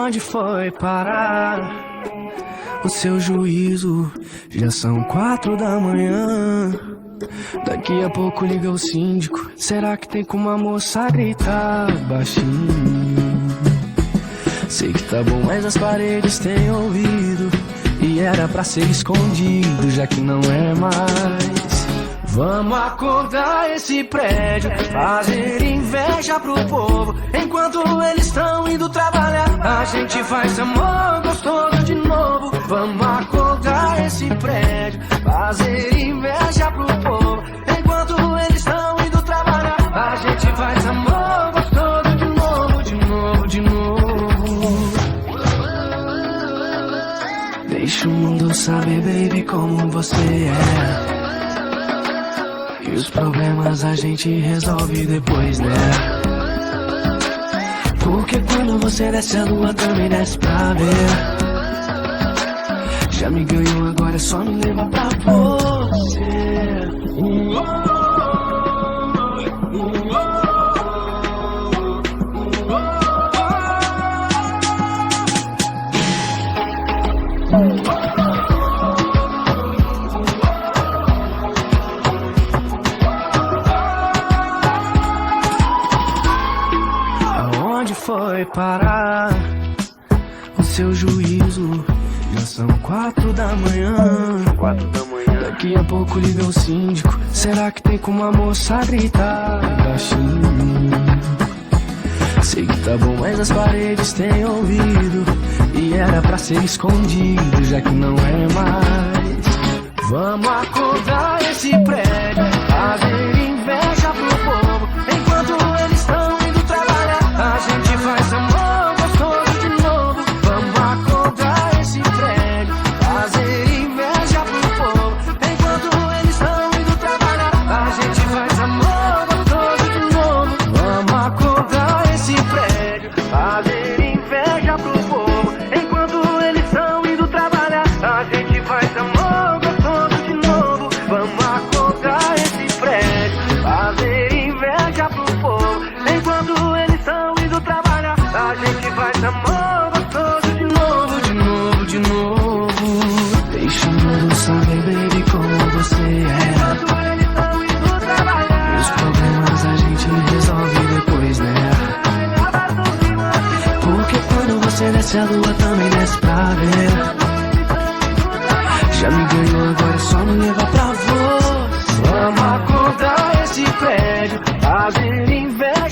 Aonde foi parar o seu juízo? Já são 4 da manhã. Daqui a pouco liga o síndico. Será que tem como a moça gritar baixinho? Sei que tá bom, mas as paredes têm ouvido, e era pra ser escondido, já que não é mais. Vamos acordar esse prédio, fazer inveja pro povo. Enquanto eles estão indo trabalhar, a gente faz amor gostoso de novo. Vamos acordar esse prédio, fazer inveja pro povo. Enquanto eles estão indo trabalhar, a gente faz amor gostoso de novo, de novo, de novo. Deixa o mundo saber, baby, como você é. E os problemas a gente resolve depois, né? Porque quando você desce a lua também desce pra ver. Já me ganhou, agora é só me levar pra você. Aonde foi parar o seu juízo? Já são 4 da manhã. 4 da manhã. Daqui a pouco liga o síndico. Será que tem como a moça gritar baixinho? Sei que tá bom, mas as paredes têm ouvido, e era pra ser escondido, já que não é mais. Vamos acordar esse prédio, fazer inveja pro povo. Enquanto eles estão indo trabalhar, a gente faz amor gostoso de novo. Vamos acordar esse prédio, fazer inveja pro povo. Enquanto eles estão indo trabalhar, a gente faz amor gostoso de novo. Vamos acordar esse prédio, fazer inveja pro povo. Enquanto eles estão indo trabalhar, a gente faz amor gostoso de novo. Vamos acordar esse prédio, fazer inveja pro povo. Enquanto eles estão indo trabalhar, a gente faz amor gostoso de novo, de novo, de novo. Deixa o mundo saber, baby, como você é. Enquanto eles estão indo trabalhar, e os problemas a gente resolve depois, né? Porque quando você desce a lua também desce pra ver. Já me ganhou, agora é só me levar pra você. Vamos acordar esse prédio, fazer inveja